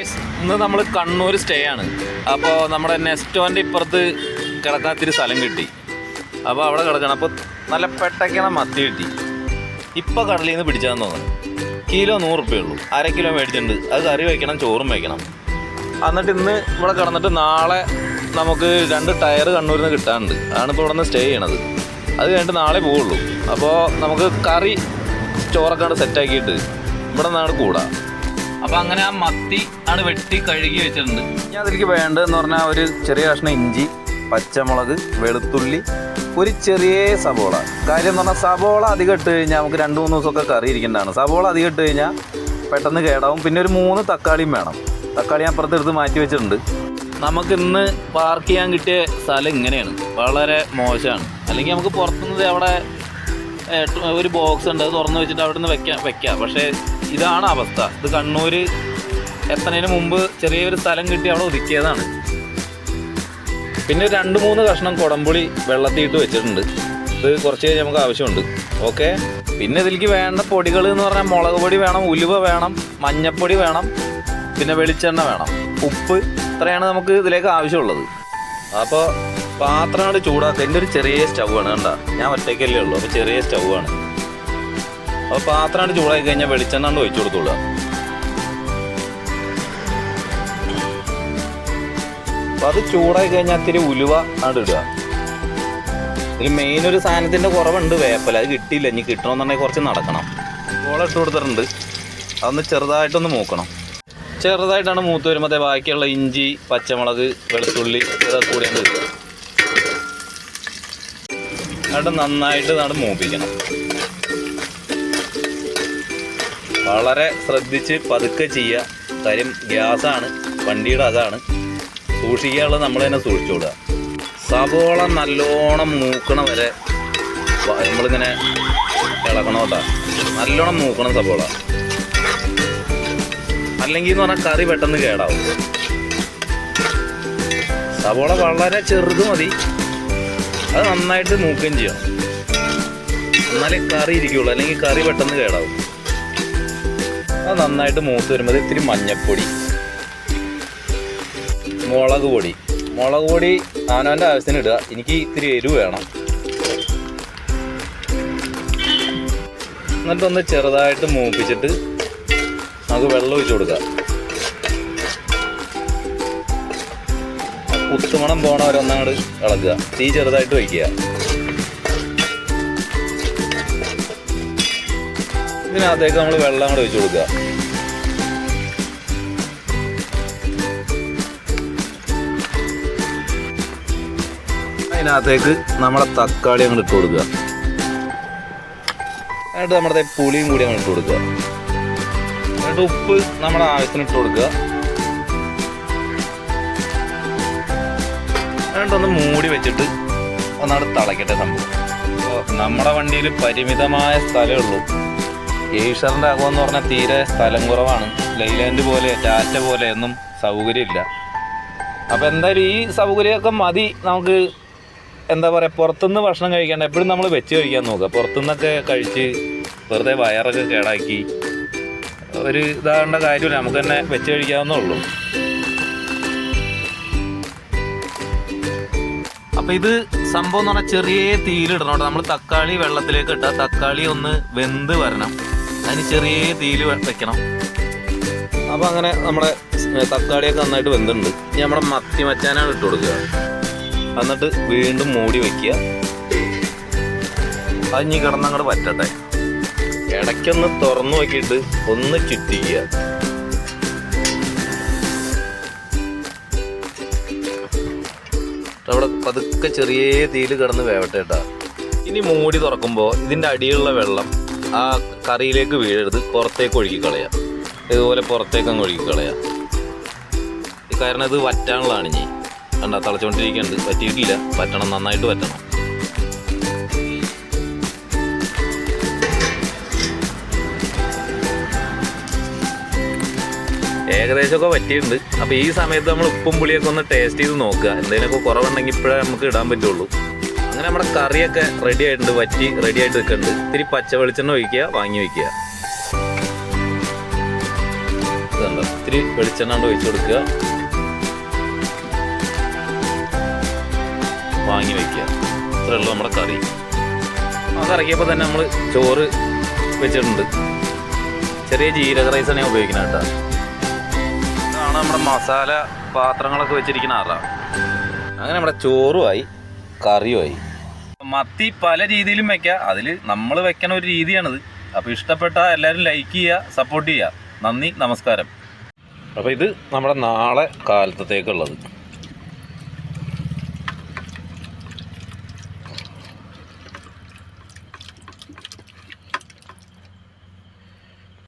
ഇന്ന് നമ്മൾ കണ്ണൂർ സ്റ്റേ ആണ്. അപ്പോൾ നമ്മുടെ നെസ്റ്റോൻ്റെ ഇപ്പുറത്ത് കിടക്കാത്തിരി സ്ഥലം കിട്ടി. അപ്പോൾ അവിടെ കിടക്കണം. അപ്പോൾ നല്ല പെട്ടയ്ക്കണ മത്തി കിട്ടി. ഇപ്പോൾ കടലിൽ നിന്ന് പിടിച്ചാന്ന് തോന്നുന്നു. കിലോ 100 റുപ്യേ ഉള്ളൂ. 1/2 കിലോ മേടിച്ചിട്ടുണ്ട്. അത് കറി വയ്ക്കണം, ചോറും വയ്ക്കണം. എന്നിട്ട് ഇന്ന് ഇവിടെ കിടന്നിട്ട് നാളെ നമുക്ക് 2 ടയർ കണ്ണൂരിൽ നിന്ന് കിട്ടാനുണ്ട്. അതാണ് ഇപ്പോൾ ഇവിടെ നിന്ന് സ്റ്റേ ചെയ്യണത്. അത് കഴിഞ്ഞിട്ട് നാളെ പോവുള്ളൂ. അപ്പോൾ നമുക്ക് കറി ചോറൊക്കെ സെറ്റാക്കിയിട്ട് ഇവിടെ നിന്നാണ് കൂടാം. അപ്പോൾ അങ്ങനെ ആ മത്തി ആണ് വെട്ടി കഴുകി വെച്ചിട്ടുണ്ട്. ഇനി അതിലേക്ക് വേണ്ടതെന്ന് പറഞ്ഞാൽ ഒരു ചെറിയ കഷ്ണം ഇഞ്ചി, പച്ചമുളക്, വെളുത്തുള്ളി, ഒരു ചെറിയ സബോള. കാര്യം എന്ന് പറഞ്ഞാൽ സബോള അധികം ഇട്ട് കഴിഞ്ഞാൽ നമുക്ക് 2-3 ദിവസമൊക്കെ കറി ഇരിക്കേണ്ടതാണ്. സബോള അധികം ഇട്ട് കഴിഞ്ഞാൽ പെട്ടെന്ന് കേടാവും. പിന്നെ ഒരു 3 തക്കാളിയും വേണം. തക്കാളി ഞാൻ അപ്പുറത്ത് എടുത്ത് മാറ്റി വെച്ചിട്ടുണ്ട്. നമുക്കിന്ന് പാർക്ക് ചെയ്യാൻ കിട്ടിയ സ്ഥലം ഇങ്ങനെയാണ്. വളരെ മോശമാണ്. അല്ലെങ്കിൽ നമുക്ക് പുറത്തുനിന്ന് അവിടെ ഒരു ബോക്സ് ഉണ്ട്, അത് തുറന്ന് വെച്ചിട്ട് അവിടെ നിന്ന് വെക്കാം. പക്ഷേ ഇതാണ് അവസ്ഥ. ഇത് കണ്ണൂർ എത്തുന്നതിന് മുമ്പ് ചെറിയൊരു സ്ഥലം കിട്ടി അവിടെ ഒതുക്കിയതാണ്. പിന്നെ 2-3 കഷ്ണം കുടംപുളി വെള്ളത്തിയിട്ട് വെച്ചിട്ടുണ്ട്. ഇത് കുറച്ച് കഴിഞ്ഞ് നമുക്ക് ആവശ്യമുണ്ട്. ഓക്കെ. പിന്നെ ഇതിലേക്ക് വേണ്ട പൊടികൾ എന്ന് പറഞ്ഞാൽ മുളക് പൊടി വേണം, ഉലുവ വേണം, മഞ്ഞൾപ്പൊടി വേണം, പിന്നെ വെളിച്ചെണ്ണ വേണം, ഉപ്പ്. ഇത്രയാണ് നമുക്ക് ഇതിലേക്ക് ആവശ്യമുള്ളത്. അപ്പോൾ പാത്രങ്ങൾ ചൂടാക്കുക. എൻ്റെ ഒരു ചെറിയ സ്റ്റൗവാണ്. കണ്ട, ഞാൻ ഒറ്റയ്ക്കല്ലേ ഉള്ളൂ. അപ്പോൾ ചെറിയ സ്റ്റൗവാണ്. അപ്പോൾ പാത്രമാണ് ചൂടാക്കി കഴിഞ്ഞാൽ വെളിച്ചെണ്ണ കൊണ്ട് ഒഴിച്ചു കൊടുത്തോളുക. അപ്പോൾ അത് ചൂടാക്കി കഴിഞ്ഞാൽ ഇത്തിരി ഉലുവ ആണ് ഇടുക. ഇതിൽ മെയിൻ ഒരു സാധനത്തിൻ്റെ കുറവുണ്ട്, വേപ്പല. അത് കിട്ടിയില്ല. ഇനി കിട്ടണമെന്നുണ്ടെങ്കിൽ കുറച്ച് നടക്കണം. ചോളം ഇട്ട് കൊടുത്തിട്ടുണ്ട്. അതൊന്ന് ചെറുതായിട്ടൊന്ന് മൂക്കണം. ചെറുതായിട്ടാണ് മൂത്ത് വരുമ്പോൾ ബാക്കിയുള്ള ഇഞ്ചി, പച്ചമുളക്, വെളുത്തുള്ളി ഇതൊക്കെ കൂടിയാണ് ഇടുക. എന്നിട്ട് നന്നായിട്ട് മൂപ്പിക്കണം. വളരെ ശ്രദ്ധിച്ച് പതുക്കെ ചെയ്യുക. കാര്യം ഗ്യാസാണ്, വണ്ടിയുടെ അതാണ്. സൂക്ഷിക്കാനുള്ളത് നമ്മൾ തന്നെ സൂക്ഷിച്ചോളുക. സവോള നല്ലോണം മൂക്കണ വരെ നമ്മളിങ്ങനെ ഇളക്കണം കേട്ടോ. നല്ലോണം മൂക്കണം സവോള. അല്ലെങ്കിൽ എന്ന് പറഞ്ഞാൽ കറി പെട്ടെന്ന് കേടാവും. സവോള വളരെ ചെറുത് മതി. അത് നന്നായിട്ട് മൂക്കുകയും ചെയ്യണം. എന്നാലേ കറി ഇരിക്കുള്ളൂ. അല്ലെങ്കിൽ കറി പെട്ടെന്ന് കേടാവും. അത് നന്നായിട്ട് മൂത്ത് വരുമ്പോൾ ഇത്തിരി മഞ്ഞൾപ്പൊടി, മുളക് പൊടി അവനവൻ്റെ ആവശ്യത്തിന് ഇടുക. എനിക്ക് ഇത്തിരി എരിവ് വേണം. എന്നിട്ടൊന്ന് ചെറുതായിട്ട് മൂപ്പിച്ചിട്ട് നമുക്ക് വെള്ളം ഒഴിച്ചു കൊടുക്കുക. കുത്തുമണം പോണ ഒരൊന്നങ്ങോട്ട് ഇളക്കുക. തീ ചെറുതായിട്ട് വയ്ക്കുക. ഇതിനകത്തേക്ക് നമ്മൾ വെള്ളം അങ്ങോട്ട് ഒഴിച്ചു കൊടുക്കുക. അതിനകത്തേക്ക് നമ്മളെ തക്കാളി അങ്ങോട്ട് ഇട്ട് കൊടുക്കുക. എന്നിട്ട് നമ്മുടെ പുളിയും കൂടി അങ്ങോട്ട് ഇട്ട് കൊടുക്കുക. എന്നിട്ട് ഉപ്പ് നമ്മുടെ ആവശ്യത്തിന് ഇട്ട് കൊടുക്കുക. എന്നിട്ടൊന്ന് മൂടി വെച്ചിട്ട് ഒന്നവിടെ തിളക്കട്ടെ സംഭവം. അപ്പോൾ നമ്മുടെ വണ്ടിയിൽ പരിമിതമായ സ്ഥലമേ ഉള്ളൂ. ഏഷ്യറിൻ്റെ അകമെന്ന് പറഞ്ഞാൽ തീരെ സ്ഥലം കുറവാണ്. ലൈലാൻഡ് പോലെ, ടാറ്റ പോലെ ഒന്നും സൗകര്യമില്ല. അപ്പോൾ എന്തായാലും ഈ സൗകര്യമൊക്കെ മതി. നമുക്ക് എന്താ പറയുക, പുറത്തുനിന്ന് ഭക്ഷണം കഴിക്കേണ്ട. എപ്പോഴും നമ്മൾ വെച്ച് കഴിക്കാൻ നോക്കുക. പുറത്തുനിന്നൊക്കെ കഴിച്ച് വെറുതെ വയറൊക്കെ കേടാക്കി ഒരു ഇതാകേണ്ട കാര്യമില്ല. നമുക്ക് തന്നെ വെച്ച് കഴിക്കാവുന്നേ ഉള്ളൂ. അപ്പോൾ ഇത് സംഭവം എന്ന് പറഞ്ഞാൽ ചെറിയ തീയിലിടണം കേട്ടോ. നമ്മൾ തക്കാളി വെള്ളത്തിലേക്ക് ഇട്ടാൽ തക്കാളി ഒന്ന് വെന്ത് വരണം. അതിന് ചെറിയ തീയിൽ വെക്കണം. അപ്പോൾ അങ്ങനെ നമ്മുടെ തക്കാളിയൊക്കെ നന്നായിട്ട് വെന്തുണ്ട്. ഇനി നമ്മുടെ മത്തി മച്ചാനാണ് ഇട്ട് കൊടുക്കുക. എന്നിട്ട് വീണ്ടും മൂടി വയ്ക്കുക. അത് ഇനി കിടന്നങ്ങോട്ട് പറ്റട്ടെ. ഇടയ്ക്കൊന്ന് തുറന്നു നോക്കിയിട്ട് ഒന്ന് ചുറ്റിക്കുക. അവിടെ പതുക്കെ ചെറിയ തീയിൽ കിടന്ന് വേവട്ടെ കേട്ടോ. ഇനി മൂടി തുറക്കുമ്പോൾ ഇതിൻ്റെ അടിയിലുള്ള വെള്ളം ആ കറിയിലേക്ക് വീഴരുത്. പുറത്തേക്ക് ഒഴുകി കളയാം. ഇതുപോലെ പുറത്തേക്കങ്ങ് ഒഴുകി കളയാം. കാരണം ഇത് വറ്റാനുള്ളതാണ്. ഇനി കണ്ടാ തിളച്ചുകൊണ്ടിരിക്കുന്നുണ്ട്. വറ്റിയിട്ടില്ല. വറ്റണം, നന്നായിട്ട് വറ്റണം. ഏകദേശമൊക്കെ വറ്റിയിട്ടുണ്ട്. അപ്പോൾ ഈ സമയത്ത് നമ്മൾ ഉപ്പും പുളിയൊക്കെ ഒന്ന് ടേസ്റ്റ് ചെയ്ത് നോക്കുക. എന്തെങ്കിലുമൊക്കെ കുറവുണ്ടെങ്കിൽ ഇപ്പോഴേ നമുക്ക് ഇടാൻ പറ്റുള്ളൂ. അങ്ങനെ നമ്മുടെ കറിയൊക്കെ റെഡി ആയിട്ടുണ്ട്. വറ്റി റെഡി ആയിട്ട് നിൽക്കുന്നുണ്ട്. ഇത്തിരി പച്ച വെളിച്ചെണ്ണ ഒഴിക്കുക, വാങ്ങി വയ്ക്കുക. ഇതുണ്ടോ. ഇത്തിരി വെളിച്ചെണ്ണ ഒഴിച്ചു കൊടുക്കുക, വാങ്ങി വയ്ക്കുക. ഇത്രയേ ഉള്ളൂ നമ്മുടെ കറി. അത് ഇറക്കിയപ്പോൾ തന്നെ നമ്മൾ ചോറ് വെച്ചിട്ടുണ്ട്. ചെറിയ ജീരക റൈസാണ് ഞാൻ ഉപയോഗിക്കുന്നത് കേട്ടോ. ഇതാണ് നമ്മുടെ മസാല പാത്രങ്ങളൊക്കെ വെച്ചിരിക്കുന്ന അറ. അങ്ങനെ നമ്മുടെ ചോറുമായി കറിയുമായി. മത്തി പല രീതിയിലും വയ്ക്കാം, അതിൽ നമ്മൾ വെക്കണ ഒരു രീതിയാണിത്. അപ്പോൾ ഇഷ്ടപ്പെട്ടാൽ എല്ലാവരും ലൈക്ക് ചെയ്യുക, സപ്പോർട്ട് ചെയ്യുക. നന്ദി, നമസ്കാരം. അപ്പോൾ ഇത് നമ്മുടെ നാളെ കാലത്തേക്കുള്ളത്.